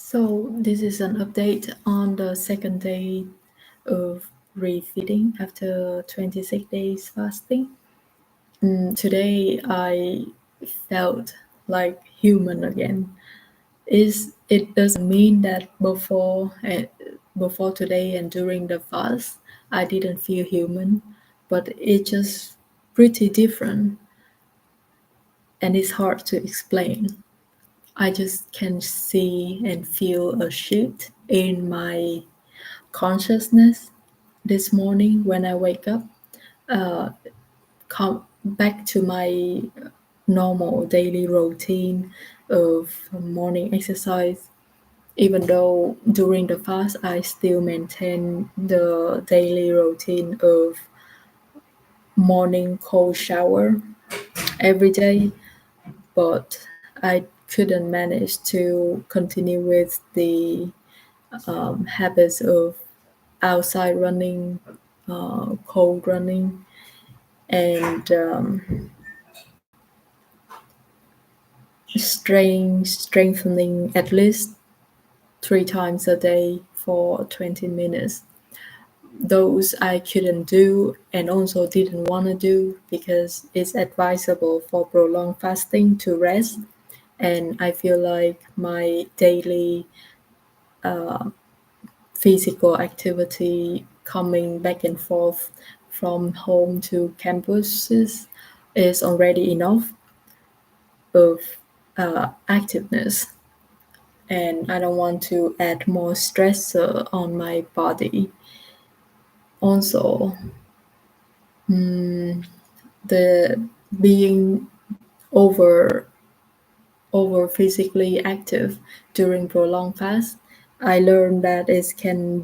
So this is an update on the second day of refeeding after 26 days fasting. Today I felt like human again. It doesn't mean that before today and during the fast I didn't feel human, but it's just pretty different and it's hard to explain. I just can see and feel a shift in my consciousness this morning when I wake up, come back to my normal daily routine of morning exercise. Even though during the fast, I still maintain the daily routine of morning cold shower every day, but I couldn't manage to continue with the habits of outside running, cold running, and strengthening at least 3 times a day for 20 minutes. Those I couldn't do and also didn't want to do because it's advisable for prolonged fasting to rest. And I feel like my daily physical activity coming back and forth from home to campuses is already enough of activeness, and I don't want to add more stressor on my body. Also, the being over over physically active during prolonged fast, I learned that it can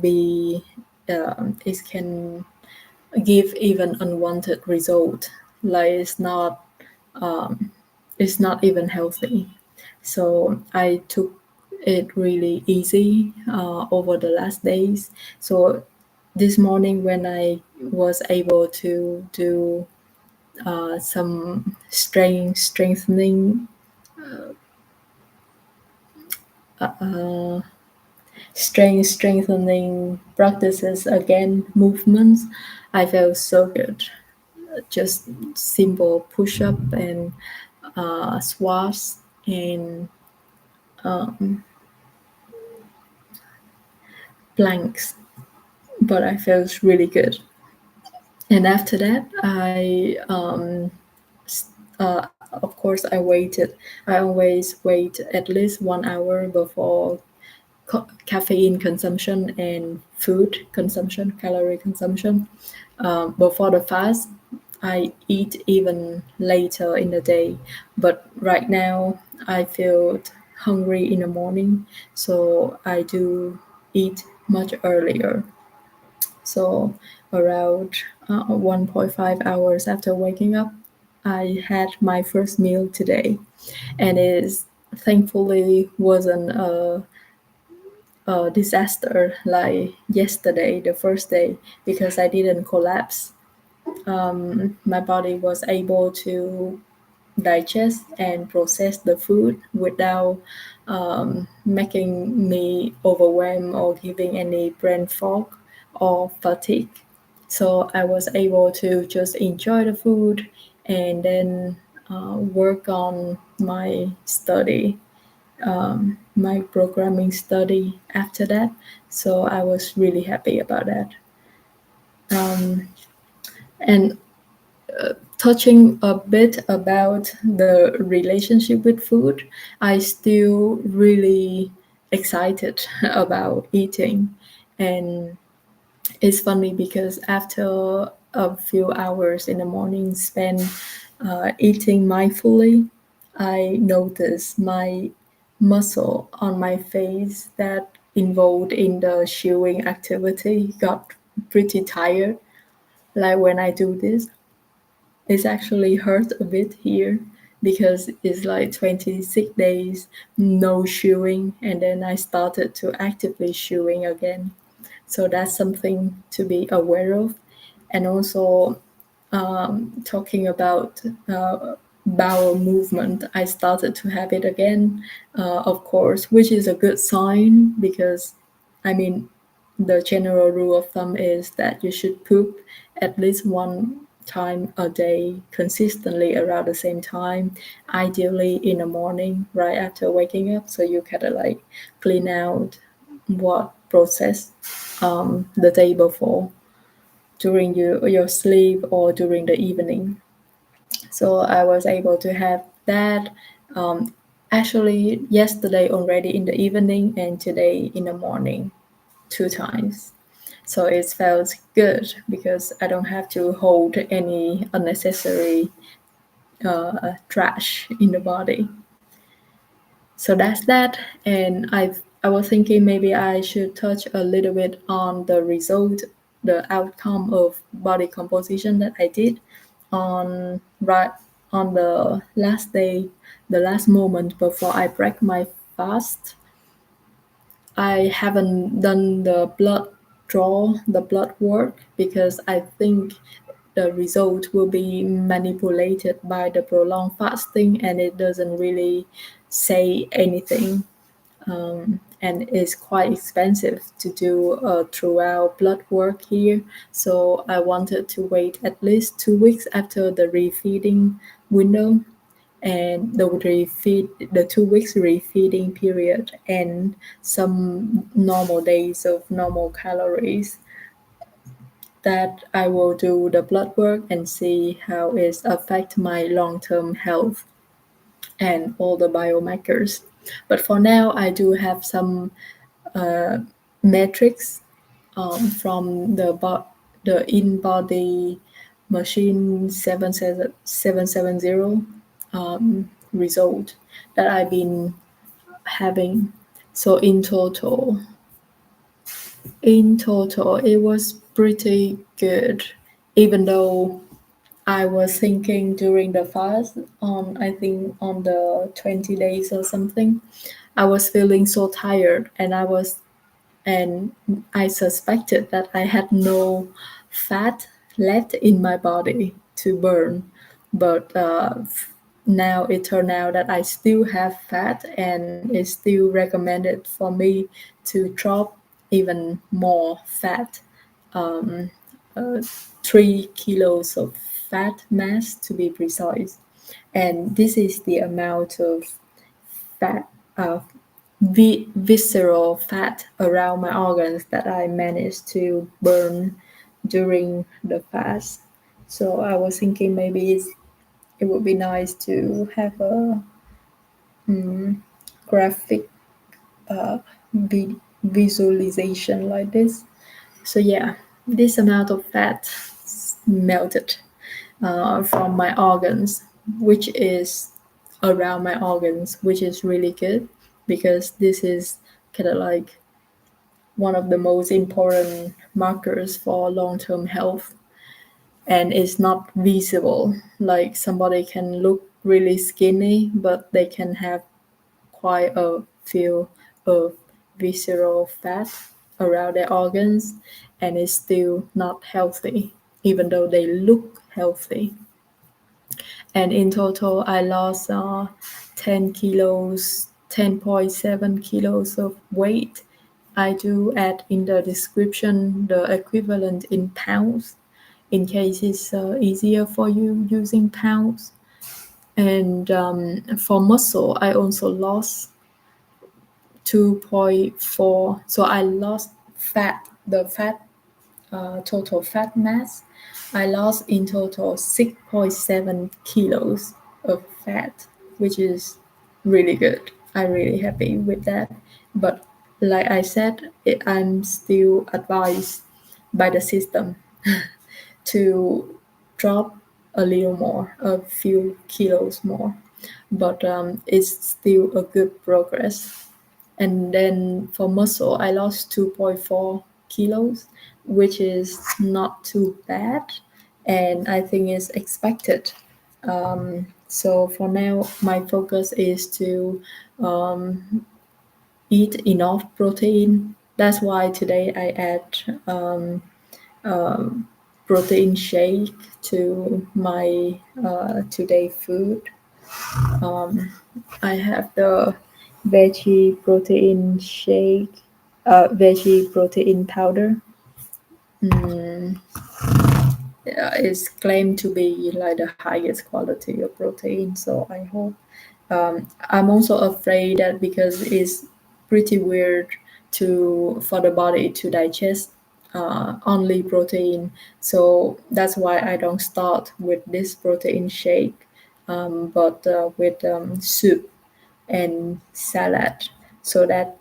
give even unwanted result. Like it's not even healthy. So I took it really easy over the last days. So this morning when I was able to do some strengthening strengthening practices again, movements, I felt so good. Just simple push up and squats and planks, but I felt really good. And after that, of course, I waited. I always wait at least 1 hour before caffeine consumption and food consumption, calorie consumption. Before the fast, I eat even later in the day, but right now I feel hungry in the morning, so I do eat much earlier. So around 1.5 hours after waking up, I had my first meal today, and it thankfully wasn't a disaster like yesterday, the first day, because I didn't collapse. My body was able to digest and process the food without making me overwhelmed or giving any brain fog or fatigue. So I was able to just enjoy the food and then work on my study, my programming study after that. So I was really happy about that. And touching a bit about the relationship with food, I still really excited about eating. And it's funny because after a few hours in the morning spent eating mindfully, I noticed my muscle on my face that involved in the chewing activity got pretty tired. Like when I do this, it's actually hurt a bit here because it's like 26 days no chewing, and then I started to actively chewing again. So that's something to be aware of. And also talking about bowel movement. I started to have it again, of course, which is a good sign because, I mean, the general rule of thumb is that you should poop at least one time a day consistently around the same time, ideally in the morning right after waking up, so you kind of like clean out what processed the day before during your sleep or during the evening. So I was able to have that actually yesterday already in the evening and today in the morning 2 times. So it felt good because I don't have to hold any unnecessary trash in the body. So that's that. And I was thinking maybe I should touch a little bit on the result, the outcome of body composition that I did on right on the last day, the last moment before I break my fast. I haven't done the blood work, because I think the result will be manipulated by the prolonged fasting and it doesn't really say anything, and it's quite expensive to do throughout blood work here. So I wanted to wait at least 2 weeks after the refeeding window, and the 2 weeks refeeding period, and some normal days of normal calories, that I will do the blood work and see how it affect my long-term health and all the biomarkers. But for now, I do have some metrics from the in-body machine 770 result that I've been having. So in total, it was pretty good, even though I was thinking during the fast, I think on the 20 days or something, I was feeling so tired, and I suspected that I had no fat left in my body to burn. But now it turned out that I still have fat, and it's still recommended for me to drop even more fat, um, uh, 3 kilos of fat mass to be precise. And this is the amount of fat, visceral fat around my organs that I managed to burn during the fast. So I was thinking maybe it would be nice to have a graphic visualization like this. So yeah, this amount of fat melted from my organs, which is around my organs, which is really good because this is kind of like one of the most important markers for long-term health, and it's not visible. Like somebody can look really skinny, but they can have quite a few of visceral fat around their organs, and it's still not healthy, even though they look healthy. And in total, I lost 10 kilos, 10.7 kilos of weight. I do add in the description the equivalent in pounds in case it's easier for you using pounds. And for muscle, I also lost 2.4. So I lost the total fat mass. I lost in total 6.7 kilos of fat, which is really good. I'm really happy with that. But like I said, I'm still advised by the system to drop a little more, a few kilos more. But it's still a good progress. And then for muscle, I lost 2.4 kilos, which is not too bad. And I think it's expected. So for now, my focus is to eat enough protein. That's why today I add protein shake to my today food. I have the veggie protein shake, veggie protein powder. Yeah, it's claimed to be like the highest quality of protein. So I hope. I'm also afraid that because it's pretty weird for the body to digest only protein. So that's why I don't start with this protein shake, but with soup and salad, so that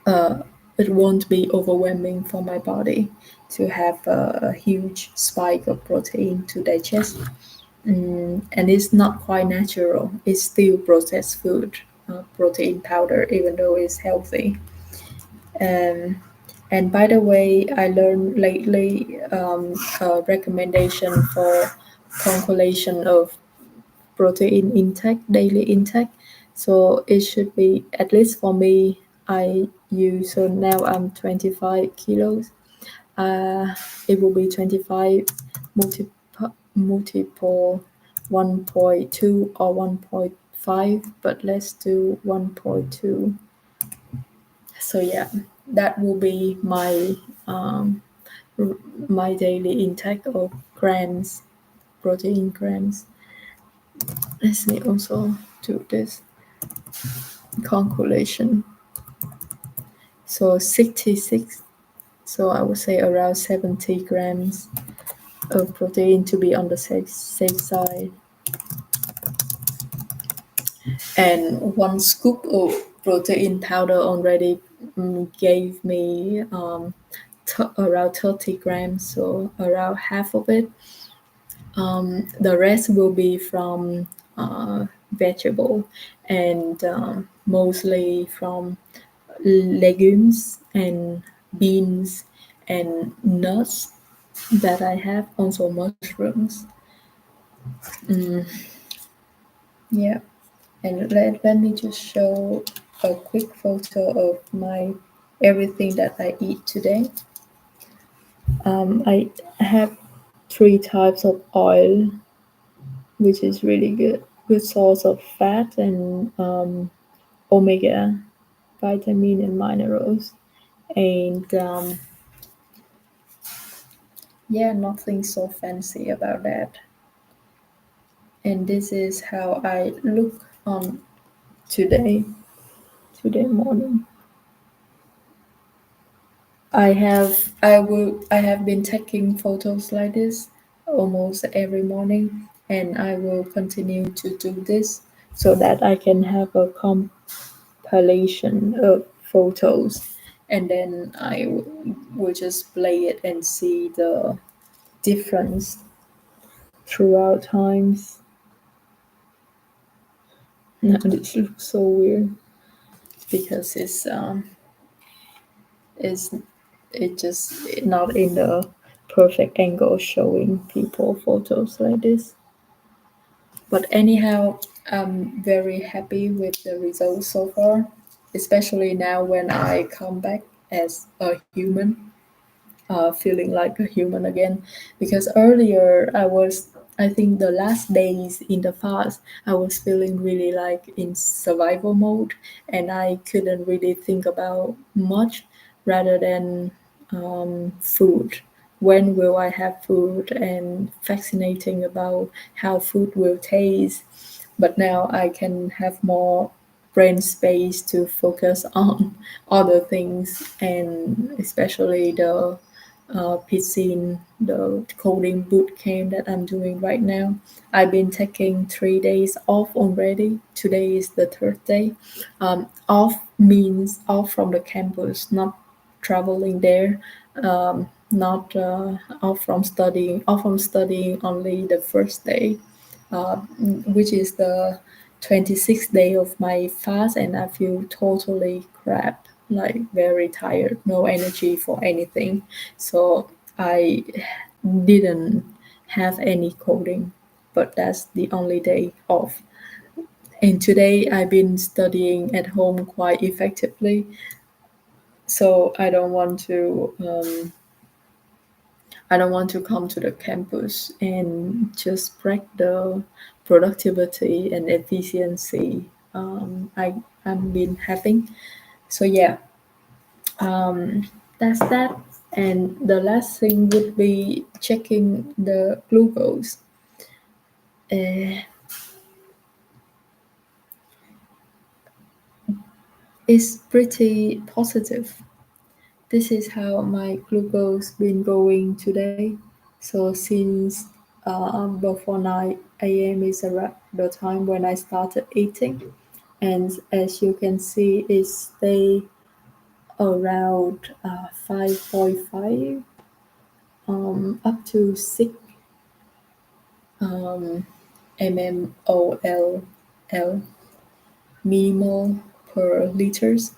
uh, it won't be overwhelming for my body to have a huge spike of protein to digest. And it's not quite natural. It's still processed food, protein powder, even though it's healthy. Um, and by the way, I learned lately a recommendation for calculation of protein intake, daily intake. So it should be, at least for me, I use, so now I'm 25 kilos. It will be 25 multiple 1.2 or 1.5, but let's do 1.2. So yeah, that will be um, my daily intake of grams, protein grams. Let me also do this calculation. So 66. So I would say around 70 grams of protein to be on the safe side. And one scoop of protein powder already gave me around 30 grams, so around half of it. The rest will be from vegetable and mostly from legumes and beans and nuts that I have, also mushrooms. Yeah. And let me just show a quick photo of my everything that I eat today. I have three types of oil, which is really good source of fat and omega vitamin and minerals. And yeah, nothing so fancy about that. And this is how I look on today, today morning. I have been taking photos like this almost every morning, and I will continue to do this so that I can have a compilation of photos, and then will just play it and see the difference throughout times. Now this looks so weird because it's it just not in the perfect angle showing people photos like this. But anyhow, I'm very happy with the results so far, especially now when I come back as a human, feeling like a human again. Because earlier I think the last days in the fast, I was feeling really like in survival mode, and I couldn't really think about much rather than food. When will I have food, and fascinating about how food will taste. But now I can have more brain space to focus on other things, and especially the piscine, the coding boot camp that I'm doing right now. I've been taking 3 days off already. Today is the third day. Off means off from the campus, not traveling there. Not off from studying. Off from studying only the first day, which is the 26th day of my fast, and I feel totally crap, like very tired, no energy for anything. So I didn't have any coding, but that's the only day off. And today I've been studying at home quite effectively, so I don't want to I don't want to come to the campus and just break the productivity and efficiency I've been having. So yeah, that's that. And the last thing would be checking the glucose. Uh, it's pretty positive. This is how my glucose been going today. So since before 9 a.m. is around the time when I started eating, and as you can see, it stay around 5.5 up to 6 mmol millimole per liters.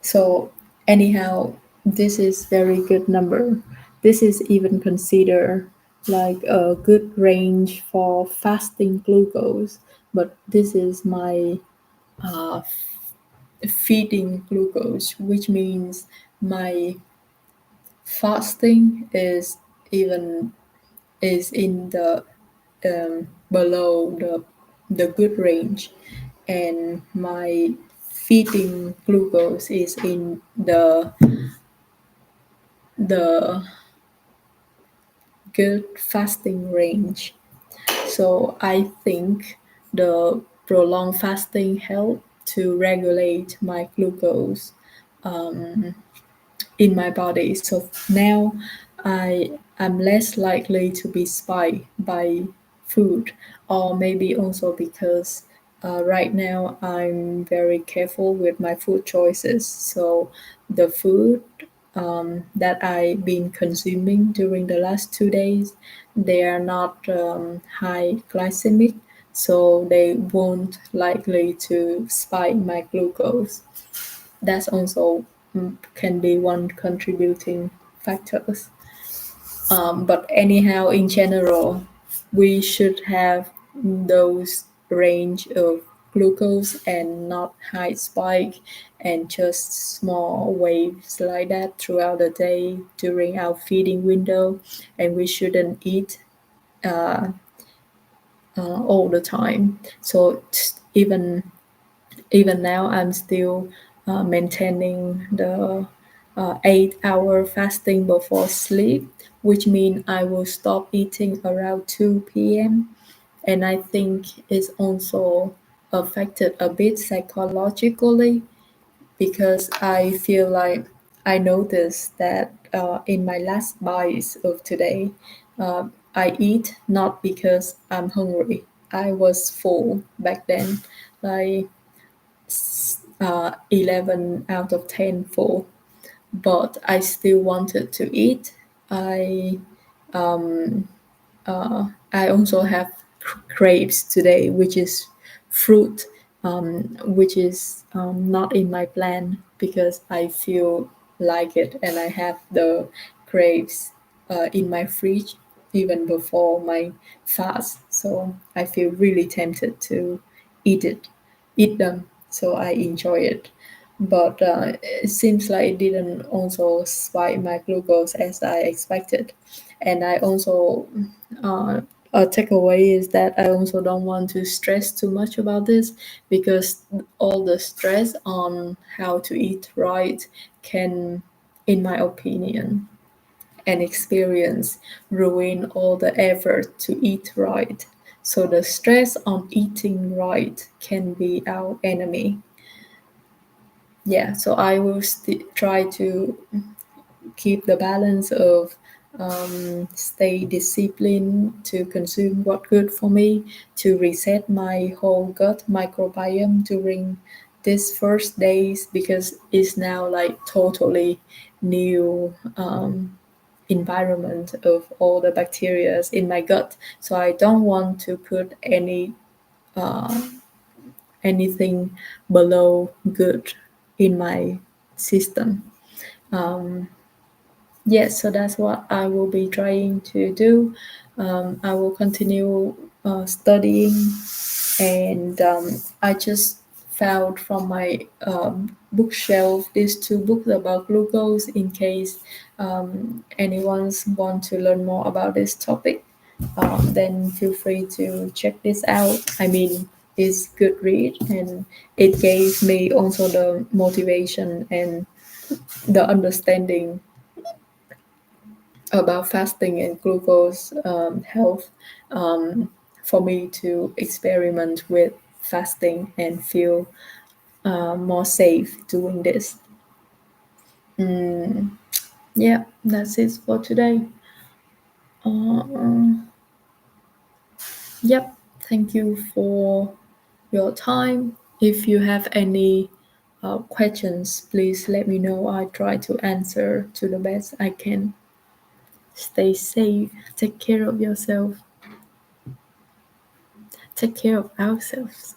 So anyhow, this is very good number. This is even considered like a good range for fasting glucose, but this is my uh, feeding glucose, which means my fasting is even is in the below the good range, and my feeding glucose is in the good fasting range. So I think the prolonged fasting help to regulate my glucose in my body. So now I am less likely to be spiked by food, or maybe also because right now I'm very careful with my food choices. So the food that I've been consuming during the last 2 days, they are not high glycemic, so they won't likely to spike my glucose. That's also can be one contributing factors. But anyhow, in general, we should have those range of glucose and not high spike and just small waves like that throughout the day during our feeding window. And we shouldn't eat all the time. So even now I'm still maintaining the 8 hour fasting before sleep, which means I will stop eating around 2 p.m. And I think it's also affected a bit psychologically, because I feel like I noticed that in my last bites of today, I eat not because I'm hungry. I was full back then, like 11 out of 10 full, but I still wanted to eat. I I also have grapes today, which is fruit, which is not in my plan because I feel like it, and I have the grapes in my fridge even before my fast. So I feel really tempted to eat it, eat them. So I enjoy it. But it seems like it didn't also spike my glucose as I expected. And I also a takeaway is that I also don't want to stress too much about this, because all the stress on how to eat right can, in my opinion and experience, ruin all the effort to eat right. So the stress on eating right can be our enemy. Yeah, so I will try to keep the balance of stay disciplined to consume what good for me, to reset my whole gut microbiome during these first days, because it's now like totally new environment of all the bacteria in my gut. So I don't want to put anything below good in my system. Yes, so that's what I will be trying to do. I will continue studying, and I just found from my bookshelf these two books about glucose in case anyone want to learn more about this topic, then feel free to check this out. I mean, it's good read, and it gave me also the motivation and the understanding about fasting and glucose health, for me to experiment with fasting and feel more safe doing this. Yeah, that's it for today. Uh, yep, thank you for your time. If you have any questions, please let me know. I try to answer to the best I can. Stay safe, take care of yourself, take care of ourselves.